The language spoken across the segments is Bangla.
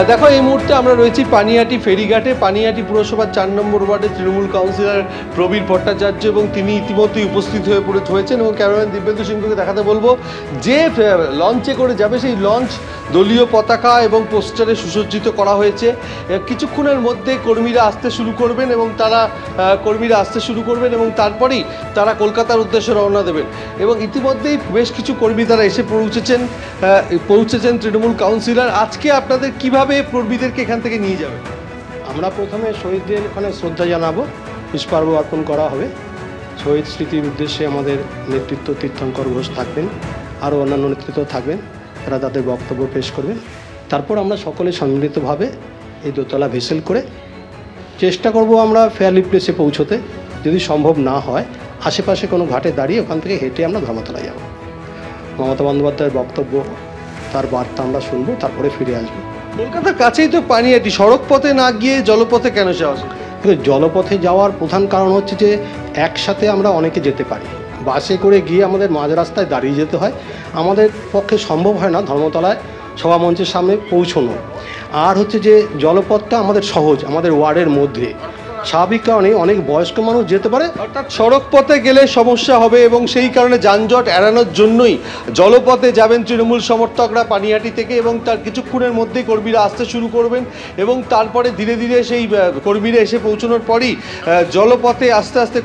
দেখো এই মুহূর্তে আমরা রয়েছি পানিহাটি ফেরিঘাটে। পানিহাটি পুরসভার 4 নম্বর ওয়ার্ডের তৃণমূল কাউন্সিলর প্রবীর ভট্টাচার্য এবং তিনি ইতিমধ্যেই উপস্থিত হয়েছেন এবং ক্যামেরাম্যান দিব্যেন্দু সিংহকে দেখাতে বলবো যে লঞ্চে করে যাবে সেই লঞ্চ দলীয় পতাকা এবং পোস্টারে সুসজ্জিত করা হয়েছে। কিছুক্ষণের মধ্যে কর্মীরা আসতে শুরু করবেন এবং তারপরেই তারা কলকাতার উদ্দেশ্যে রওনা দেবেন এবং ইতিমধ্যেই বেশ কিছু কর্মী তারা এসে পৌঁছেছেন তৃণমূল কাউন্সিলর। আজকে আপনাদের কিভাবে কর্মীদেরকে এখান থেকে নিয়ে যাবে? আমরা প্রথমে শহীদদের ওখানে শ্রদ্ধা জানাবো, পুষ্পার্ঘ্য অর্পণ করা হবে। শহীদ স্মৃতির উদ্দেশ্যে আমাদের নেতৃত্ব তীর্থঙ্কর ঘোষ থাকবেন, আরও অন্যান্য নেতৃত্ব থাকবেন, তারা তাদের বক্তব্য পেশ করবেন। তারপর আমরা সকলে সম্মিলিতভাবে এই দোতলা ভেসেল করে চেষ্টা করব আমরা ফেয়ারলি প্লেসে পৌঁছতে। যদি সম্ভব না হয় আশেপাশে কোনো ঘাটে দাঁড়িয়ে ওখান থেকে হেঁটে আমরা ধর্মতলায় যাব। মমতা বন্দ্যোপাধ্যায়ের বক্তব্য, তার বার্তা আমরা শুনবো, তারপরে ফিরে আসবো। কলকাতার কাছেই তো পানিহাটি, সড়ক পথে না গিয়ে জলপথে কেন যাওয়া? কিন্তু জলপথে যাওয়ার প্রধান কারণ হচ্ছে যে একসাথে আমরা অনেকে যেতে পারি। বাসে করে গিয়ে আমাদের মাঝ রাস্তায় দাঁড়িয়ে যেতে হয়, আমাদের পক্ষে সম্ভব হয় না ধর্মতলায় সভামঞ্চের সামনে পৌঁছানো। আর হচ্ছে যে জলপথটা আমাদের সহজ, আমাদের ওয়ার্ডের মধ্যে স্বাভাবিক কারণে অনেক বয়স্ক মানুষ যেতে পারে। অর্থাৎ সড়ক পথে গেলে সমস্যা হবে এবং সেই কারণে যানজট এড়ানোর জন্যই জলপথে যাবেন তৃণমূল সমর্থকরা পানিহাটি থেকে এবং তার কিছুক্ষণের মধ্যেই কর্মীরা আসতে শুরু করবেন এবং তারপরে ধীরে ধীরে সেই কর্মীরা এসে পৌঁছানোর পরই জলপথে আস্তে আস্তে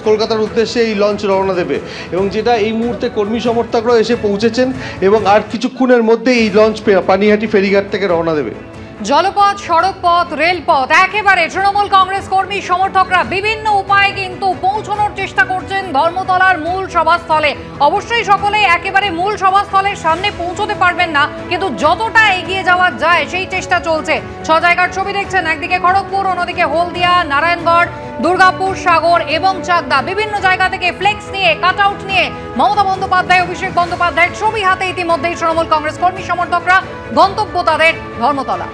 কলকাতার উদ্দেশ্যে এই লঞ্চ রওনা দেবে এবং যেটা এই মুহূর্তে কর্মী সমর্থকরা এসে পৌঁছেছেন এবং আর কিছুক্ষণের মধ্যে এই লঞ্চ পানিহাটি ফেরিঘাট থেকে রওনা দেবে। জলপথ, সড়কপথ, রেলপথ, একেবারে তৃণমূল কংগ্রেস কর্মী সমর্থকরা বিভিন্ন উপায়ে কিন্তু পৌঁছানোর চেষ্টা করছেন ধর্মতলার মূল সভাস্থলে। অবশ্যই সকলে একেবারে মূল সভাস্থলের সামনে পৌঁছতে পারবেন না, কিন্তু যতটা এগিয়ে যাওয়া যায় সেই চেষ্টা চলছে। 6 জায়গার ছবি দেখছেন, একদিকে খড়গপুর, অন্যদিকে হলদিয়া, নারায়ণগড়, দুর্গাপুর, সাগর এবং চাকদা। বিভিন্ন জায়গা থেকে ফ্লেক্স নিয়ে, কাট আউট নিয়ে মমতা বন্দ্যোপাধ্যায়, অভিষেক বন্দ্যোপাধ্যায়ের ছবি হাতে ইতিমধ্যেই তৃণমূল কংগ্রেস কর্মী সমর্থকরা, গন্তব্য তাদের ধর্মতলা।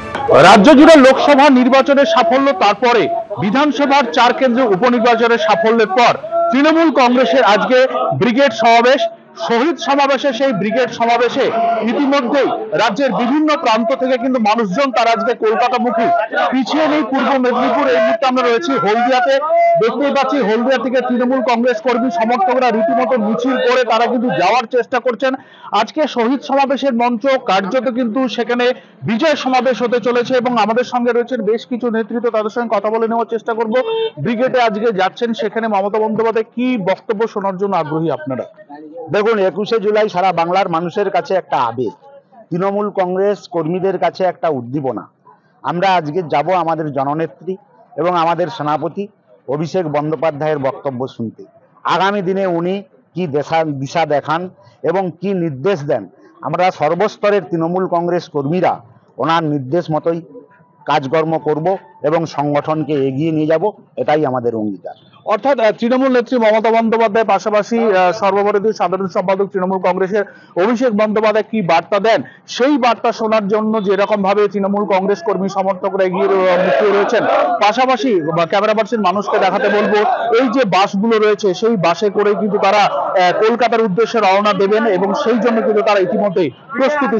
রাজ্য জুড়ে লোকসভা নির্বাচনের সাফল্য, তারপরে বিধানসভার 4 কেন্দ্রের উপনির্বাচনের সাফল্যের পর তৃণমূল কংগ্রেসের আজকে ব্রিগেড সমাবেশ, শহীদ সমাবেশে। সেই ব্রিগেড সমাবেশে ইতিমধ্যেই রাজ্যের বিভিন্ন প্রান্ত থেকে কিন্তু মানুষজন তারা আজকে কলকাতামুখী। পিছিয়ে নেই পূর্ব মেদিনীপুর। এই মুহূর্তে আমরা রয়েছি হলদিয়াতে। দেখতেই পাচ্ছি হলদিয়া থেকে তৃণমূল কংগ্রেস কর্মী সমর্থকরা রীতিমতো মিছিল করে তারা কিন্তু যাওয়ার চেষ্টা করছেন। আজকে শহীদ সমাবেশের মঞ্চ কার্যত কিন্তু সেখানে বিজয় সমাবেশ হতে চলেছে এবং আমাদের সঙ্গে রয়েছেন বেশ কিছু নেতৃত্ব, তাদের সঙ্গে কথা বলে নেওয়ার চেষ্টা করব। ব্রিগেডে আজকে যাচ্ছেন, সেখানে মমতা বন্দ্যোপাধ্যায় কি বক্তব্য শোনার জন্য আগ্রহী আপনারা? দেখুন, 21শে জুলাই সারা বাংলার মানুষের কাছে একটা আবেগ, তৃণমূল কংগ্রেস কর্মীদের কাছে একটা উদ্দীপনা। আমরা আজকে যাব আমাদের জননেত্রী এবং আমাদের সেনাপতি অভিষেক বন্দ্যোপাধ্যায়ের বক্তব্য শুনতে। আগামী দিনে উনি কি দিশা দেখান এবং কি নির্দেশ দেন, আমরা সর্বস্তরের তৃণমূল কংগ্রেস কর্মীরা ওনার নির্দেশ মতোই কাজকর্ম করব এবং সংগঠনকে এগিয়ে নিয়ে যাব, এটাই আমাদের অঙ্গীকার। অর্থাৎ তৃণমূল নেত্রী মমতা বন্দ্যোপাধ্যায় পাশাপাশি সর্বভারতীয় সাধারণ সম্পাদক তৃণমূল কংগ্রেসের অভিষেক বন্দ্যোপাধ্যায় কি বার্তা দেন, সেই বার্তা শোনার জন্য যেরকম ভাবে তৃণমূল কংগ্রেস কর্মী সমর্থকরা এগিয়ে রয়েছেন। পাশাপাশি ক্যামেরা পার্সন মানুষকে দেখাতে বলবো, এই যে বাসগুলো রয়েছে সেই বাসে করে কিন্তু তারা কলকাতার উদ্দেশ্যে রওনা দেবেন এবং সেই জন্য কিন্তু তারা ইতিমধ্যেই প্রস্তুতি